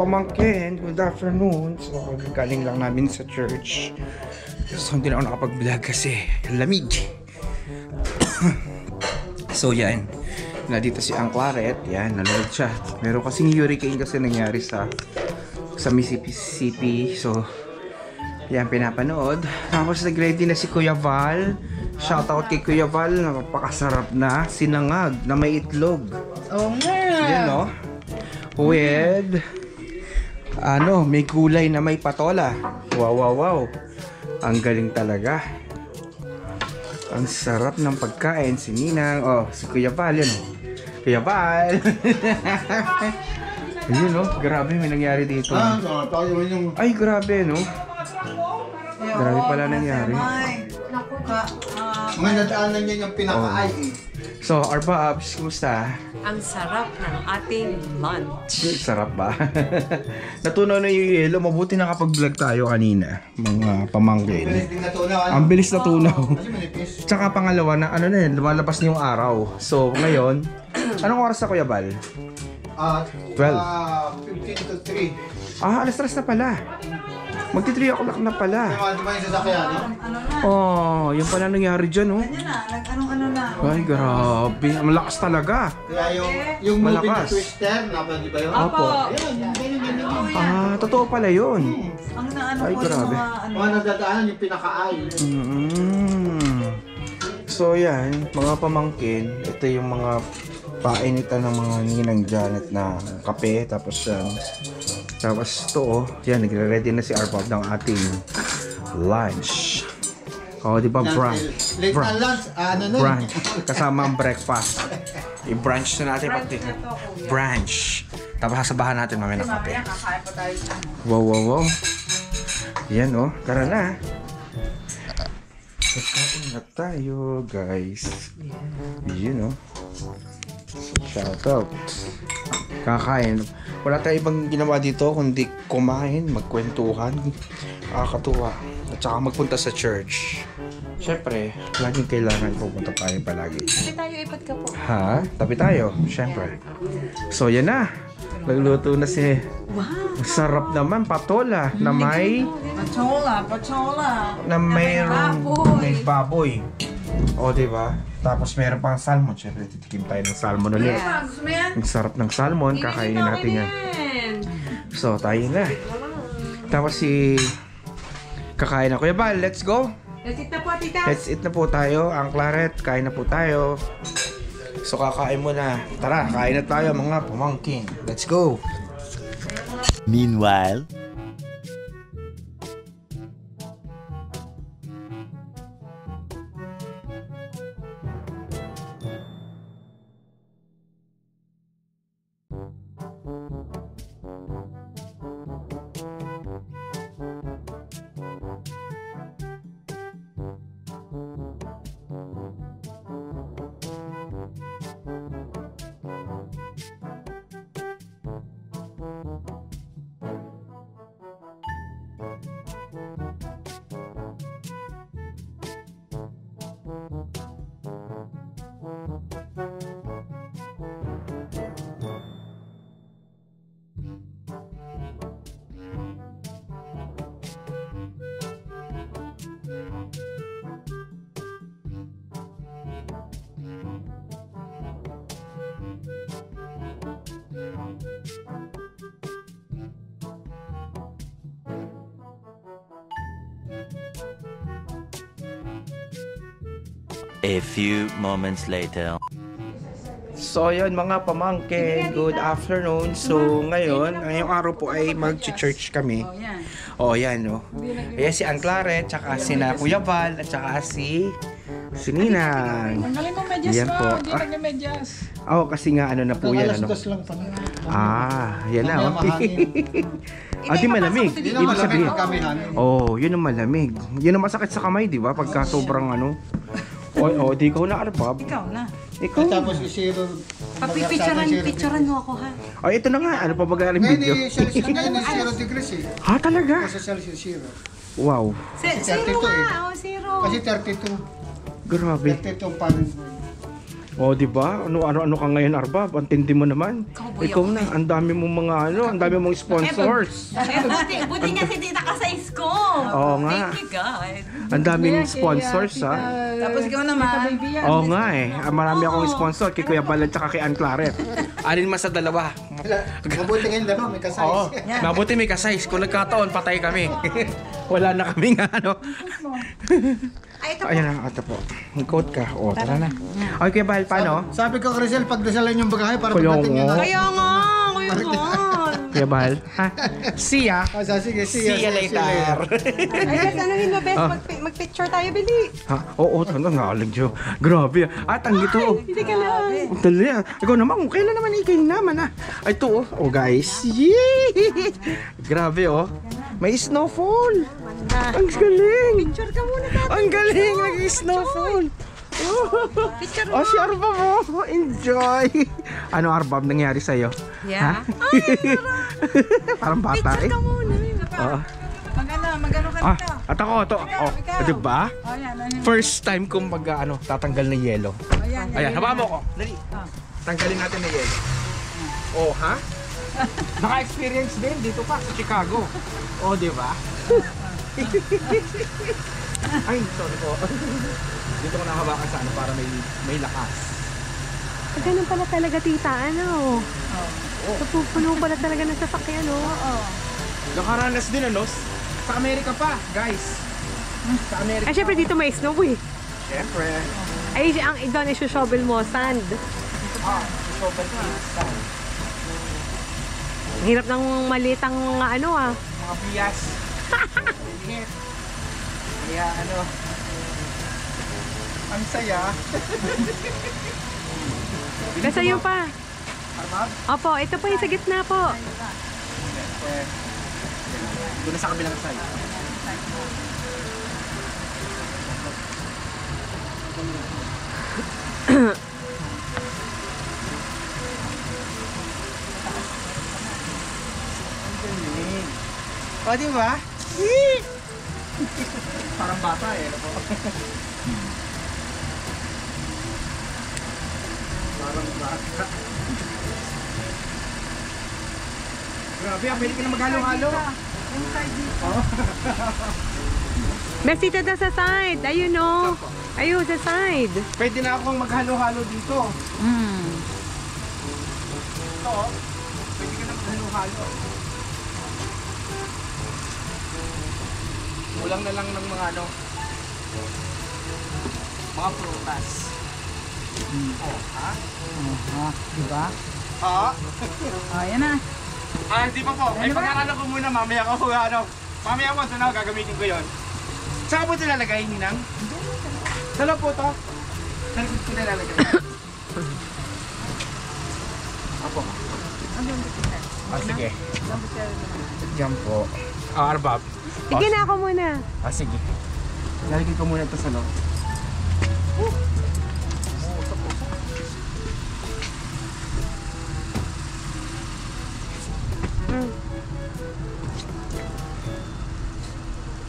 pamangkin, good afternoon. So, galing lang namin sa church. So, hindi na ako nakapag-vlog kasi lamig. So, yan. Nandito si Ang Claret. Yan, nanonood siya. Meron kasing hurricane kasi nangyari sa Mississippi. So, yan, pinapanood. Tapos, nag-ready na si Kuya Val. Shoutout kay Kuya Val. Napakasarap na sinangag na may itlog. Oo nga. Yan, no? With may gulay na may patola. Wow, wow, wow. Ang galing talaga. Ang sarap ng pagkain. Si Ninang. Oh, si Kuya Val. Yan, Kuya Val. Ayun, no? Grabe, may nangyari dito. Ay, grabe, no? Grabe pala nangyari. Naku ka. Mga nadaanan niya yung pinaka-ay. So, Arpa Abs, kumusta? Ang sarap ng ating lunch. Sarap ba? Natunaw na yung yelo. Mabuti nakapag-vlog tayo kanina. Mga pamangkin. Ang bilis natunaw. Tsaka pangalawa na lumalabas na yung araw. So, ngayon, anong oras na Kuya Bal? 12. 15 to 3. Alas 3 na pala. Magti-3 o'clock na pala. Di ba yung sasakyan, no? Oh, yung pala nangyari dyan, oh. Ganyan na, nag-ano na. Ay, grabe. Ang lakas talaga. Kaya yung moving Malakas. twister, di ba yun? Opo. Ganyan. Totoo pala yun. Ang naano Ay, ko grabe. yung mga Mga nadadaanan yung pinaka-ay. So yan, mga pamangkin, ito yung mga painitan ng mga ninang Janet na kape, tapos yan. Tapos ito, yan, nagre-ready na si Arpab ng ating lunch. Oh, di ba brunch? Late na lunch, Brunch. Kasama ang breakfast. I-brunch na natin pati. Brunch. Tapos sasabahan natin mamaya ng kape. kakain pa tayo sa Wow, wow, wow. Yan, oh. Tara na. Kakain na tayo, guys. Yun, oh. Shout out. Kakain. Wala tayong ibang ginawa dito kundi kumain, magkwentuhan. Nakakatuwa. At saka magpunta sa church. Siyempre, laging kailangan pupunta tayo palagi. Tabi tayo, ipat ka po. Ha? Tabi tayo, siyempre. So, yan na. Nagluto na si... Wow! Sarap naman, patola na may... Pachola. Na mayroong baboy. may baboy. O, diba? Tapos meron pang salmon. Siyempre, titikim tayo ng salmon ulit. Gusto mo yan? Ang sarap ng salmon, kakainin natin yan. So, tayo na. Tapos kakain na. Kuya Bal, let's go! Let's eat na po, tita! Let's eat na po tayo. Ang Claret, kain na po tayo. So, kakain muna. Tara, kain na tayo mga pamangkin. Let's go! Meanwhile, a few moments later. So yun mga pamangkin, good afternoon. So ngayong araw po ay mag-church kami. Oh yan, no. Ayan si Ang Claret, tsaka si Kuya Val, at tsaka si Ninang. Ang galing mo medyas Yan po. Hindi nag-medyas. Kasi nga ano na po yan, ano. Alas-dos lang pala. Yan na, oh. Di malamig. Hindi na Ibig malamig sabihin. pag kami hangin. Oh, yun ang malamig. Yun ang masakit sa kamay, di ba? Pagka sobrang ano. Di ikaw na, Arpab. Ikaw na. Ikaw. Tapos isiro. Picturean mo ako, ha? Ay, ito na nga. Ano pa ba-galing Ngayon video? ngayon 0 degrees eh. Ha, talaga? Kasi Celsius 0. Wow. Zero 32 eh. nga, oh, zero. Kasi 32. Grabe. 32 Fahrenheit. Oh, di ba? Ano ka ngayon, Arbab? Ang tindi mo naman. Ikaw na, ang dami mong mga ang dami mong sponsors. Buti nga si tita ka size ko. Oo nga. Thank you, God. Ang daming sponsors, ha? Tapos ikaw naman. Oo nga eh. Marami akong sponsor kay Kuya Bal at saka kay Ann Claret. Alin man sa dalawa? Mabuti ngayon dalawa, may kasize. Oo. Mabuti may kasize. Kung nagkataon, patay kami. Wala na kaming ano. Ay, ito po. Ayan na, ito po. Mag-coat ka. O, tara na. Okay, Kuya Bal, paano? Sabi ko, Crisel, pagdasalan yung bagahe para Kuya pagdating yun. nga. Kaya nga, Kuya Bal. Kuya Bal, ha? See ya. Sige, See ya later. Ay, guys, ano yun, best? Mag-picture tayo, Bili. Ha? Oo, tanda nga, Alagyo. Grabe. At ang ito. Hindi ka lang. Ang dali. Ikaw naman, kung kailan naman ikaw naman, ha? Ay, ito, oh. Oh, guys. Yee! Grabe, oh. May snowfall. Ang galing. Picture ka muna tayo. Ang galing. Nag-snowfall. Picture Oh, si Arbab, oh. Enjoy. Ano, Arbab, nangyari sa'yo? Yeah. Parang bata, eh. Picture ka muna. Oo. Magano ka Ah, nito. at ako, ito. Oh, diba? Oh, yan. Ayan. First time kong tatanggal ng yelo. Ayan. Ayan, haba mo ko. Dali. Tanggalin natin na yelo. Oh, ha? Naka-experience din dito pa sa Chicago. Oh, di ba? Ay, sorry po. Dito ko nakabakan sa ano para may lakas. Ganun pala talaga, tita. Ano? Pupuno pala talaga ng sasakyan, no? Nakaranas din ano? Sa Amerika pa, guys. Sa Amerika. Ay, syempre dito may snow, eh. Siyempre. Ay, ang doon is shovel mo, sand. Sobrang saan. Ang hirap ng malitang ano, ah. Mga bias. Init. Kaya ano. Ang saya. Nasa iyo pa. Arbab? Opo, ito po yung sa gitna po. Doon na sa kabilang side. O, di ba? Parang bata eh. Ano po? Parang bata. Grabe, pwede ka na maghalo-halo. Inside dito. Besita na sa side. Ayun, no? Ayun, sa side. Pwede na akong maghalo-halo dito. Ito, oh. Pwede ka na maghalo-halo. Kulang na lang ng mga ano, mga prutas. Oh, ha? Diba? Ha? Oh, yan na. Ah, hindi pa po. Ay, pag-aralan ko muna, mamaya ko, ano, mamaya mo, sana gagamitin ko yon. Saan mo ito lalagay, Ninang? Sa loob po to. Sa likod ko nilalagay. Apo. Ah, sige. Diyan po. Ah, Arbab. Sige na ako muna. Ah, sige. Lalagay ko muna ito sa loob.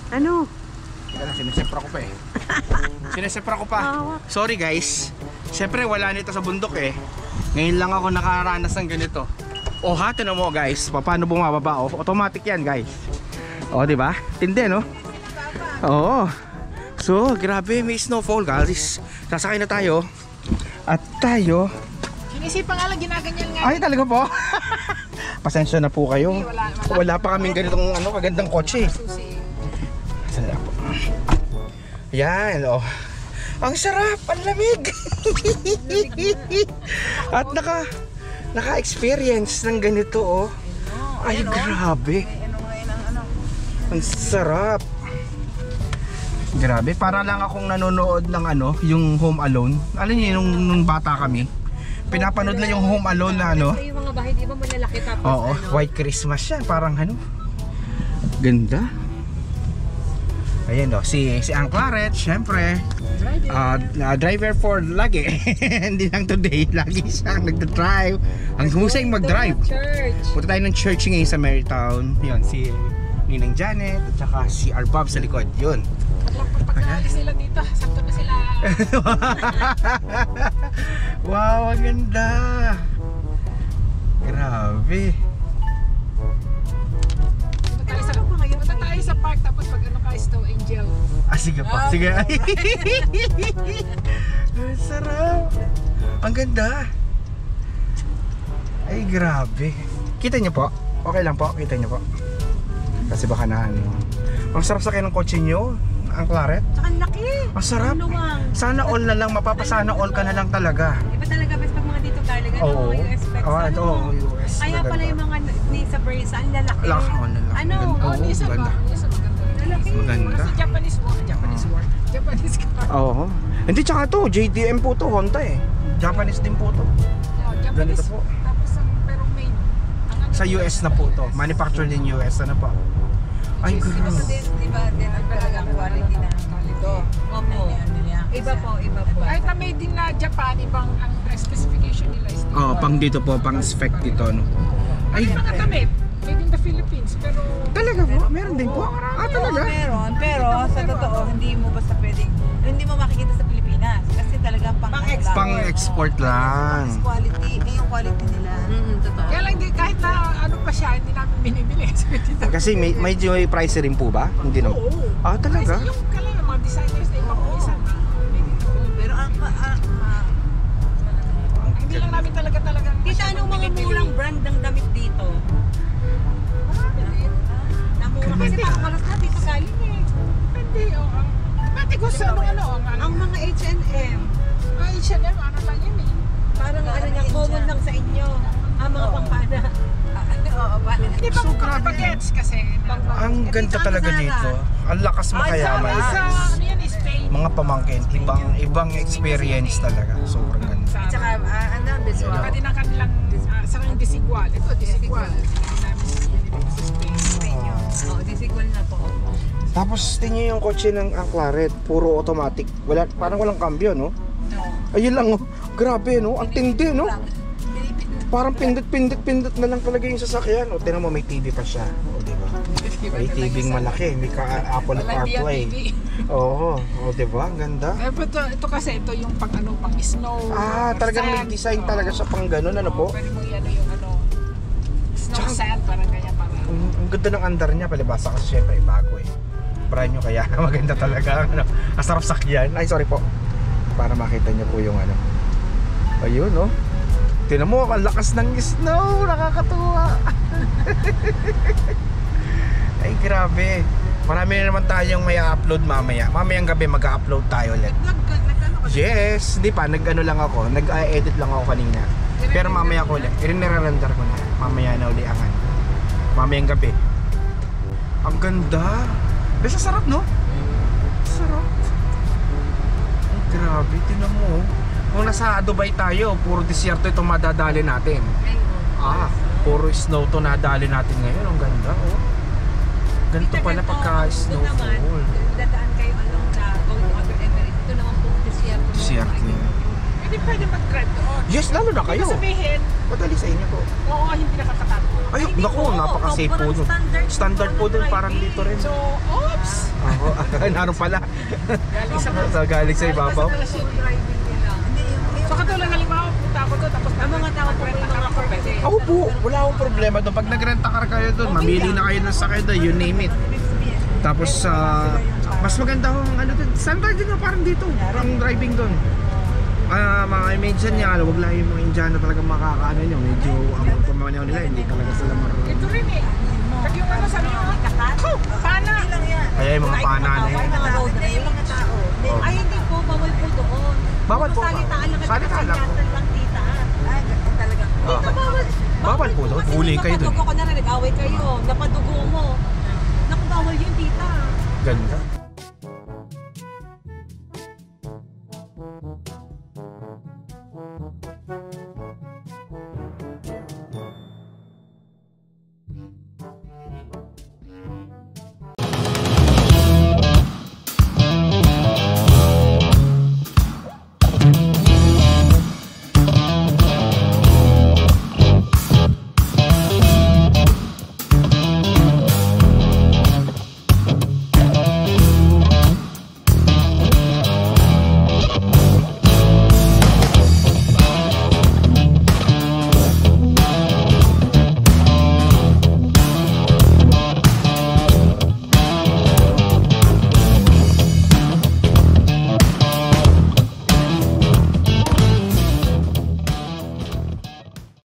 Ano? Teka lang, sinesepra ko pa eh. Sinesepra ko pa. Sorry guys. Siyempre wala nito sa bundok eh. Ngayon lang ako nakaranas ng ganito. Oh, ha, tinan mo guys. Paano bumababa oh? Automatic yan guys. Oh, di ba? Tindi no? Oo. So, grabe, may snowfall guys. Sasakay na tayo. At tayo. Sinisipa nga lang, ginaganyan nga. Ay, talaga po? Pasensya na po kayo. Wala pa kaming ganitong ano, kagandang kotse. Sandali po. Yan, oh. Ang sarap, ang lamig. At naka-experience ng ganito, oh. Ay, grabe. Ang sarap. Grabe, para lang akong nanonood ng ano, yung Home Alone. Alam niyo nung bata kami. Pinapanood lang yung Home Alone na ano. Yung mga bahay, di ba malalaki tapos Oo, White Christmas yan, parang ano. Ganda. Ayan o, si Ann Claret, syempre. Driver for lagi. Hindi lang today, lagi siyang nagda-drive. Ang husay mag-drive. church. Punta tayo ng church ngayon sa Marytown. Yun, si Ninang Janet at saka si Arbab sa likod. Yun. Pagkaalis nila dito, sakto na sila. Wow, ang ganda. Grabe. Punta tayo sa park tapos pag ano ka, Snow Angel. Sige pa, sige. Sarap. Ang ganda. Ay, grabe. Kita niyo po? Okay lang po, kita niyo po. Kasi baka na ano. Ang sarap sa ng kotse niyo, ang Claret. Tsaka ang laki. Ang sarap. Sana all na lang, mapapasana all ka na lang talaga. Iba talaga best pag mga dito talaga. Oo. Ano, US specs. Ito, US. Kaya pala yung mga ni sa Brisa, ang lalaki. Laki, all na lang. Ano? Oo, Isa ba? ganda. Isa maganda. Lalaki. Maganda. Kasi Japanese car. Oo. Hindi, tsaka to, JDM po to, Honda eh. Japanese din po to. Ganito po. Tapos pero made. Sa US na po to. Manufactured in US, ano pa? Ay, Iba grabe. din, diba? Din ang talagang quality na ito. Opo. Iba po, iba po. Kahit na made din na Japan, ibang ang specification nila is Oh, pang dito po, pang spec dito, no? Ay, mga damit. Made in the Philippines, pero Talaga po? Meron din po? Talaga? Meron, pero sa totoo, hindi mo basta pwedeng, hindi mo makikita sa Pilipinas. Kasi talagang Pang-export. Pang-export lang. quality, yung quality nila. Totoo. kaya lang di, kahit na ano pa siya, hindi namin binibili. So, dito. Kasi may price rin po ba? Hindi naman. Oo. Talaga? Kasi yung kailangan mga designers na ibang isa. Pero Hindi lang namin talagang Tita, anong mga binibili. murang brand ng damit dito? Namura kasi pakalas na dito galing eh. Hindi, pati ko sa Ang mga H&M, H&M, ano lang yun eh. parang ano niya, common lang sa inyo. Ang mga pampana. Oo, Hindi pa So, so, grabe. bagets kasi. Ang ganda talaga dito. Ang lakas makayaman. Sa ano yan, Spain. Mga pamangkin, ibang experience talaga. Sobrang ganda. Sa Tsaka, visual. pati ng kanilang sa kanilang disigual. Ito, disigual. Hindi namin dito sa Spain. Oo, disigual na po. Tapos tingnan yung kotse ng Claret, puro automatic. Parang walang cambio, no? Ayun lang, oh. Grabe, no? Ang tindi, no? Parang pindot na lang talaga yung sasakyan. O, tinan mo, may TV pa siya. O, diba? May TV malaki. May Apple CarPlay. Oo. O, diba? Ang ganda. Ito kasi, ito yung pang snow. Talagang may sand. design talaga siya pang ganun, ano po? Pwede mo yung snow sand, parang ganyan. Ang ganda ng andar niya, palibasa kasi syempre bago eh. Brand new kaya maganda talaga. Ang sarap sakyan. Ay, sorry po. Para makita niyo po yung ano. Ayun, no? Tingnan mo, ang lakas ng snow. Nakakatuwa. Ay, grabe. Marami na naman tayong may upload mamaya. Mamayang gabi mag-upload tayo ulit. Yes, hindi pa. Nag-ano lang ako. Nag-edit lang ako kanina. Pero mamaya ko ulit. I-render ko na. Mamaya na uli ang ano. Mamayang gabi. Ang ganda. Basta sarap, no? Sarap. Ay, grabe. Tingnan mo. Kung nasa Dubai tayo, puro disyerto itong madadali natin. Puro snow to nadali natin ngayon. Ang ganda, oh. Ganito pala pagka-snowfall. Dadaan kayo along na going to other Emirates. Ito naman po, desierto. Disyerto. Pwede mag-drive doon. Yes, lalo na kayo. Ibig sabihin, Madali sa inyo po. oo, hindi nakakatakot. Ay, naku, napaka-safe po dun. Standard po dun, parang dito rin. So, oops! Naroon pala. Galing sa Galing sa ibabaw. Driving nila. Hindi, So, katulad halimbawa, punta ako doon, tapos ang mga tao po may mga pwede. Ako po, wala akong problema doon. Pag nag-renta car kayo doon, mamili na kayo ng sakay doon, you name it. Tapos, mas maganda kung ano doon. Standard din na parang dito, ang driving doon. Mga Indian niya, wag lang yung mga Indian na talaga makakaano nyo. Medyo ang pamamayaw nila, hindi talaga sila marunong. Ito rin eh. Pag yung ano sabi nyo, pana! Kaya yung mga pana na yun. mga road na yung mga tao. Ay, hindi po, bawal po doon. Bawal po ba? Salitaan lang. Salitaan lang po. lang, tita. Ay, talaga. Dito bawal. Bawal po doon, huli kayo doon. Napadugo ko na rin, nag-away kayo. Napadugo mo. Naku, bawal yun, tita. Ganda.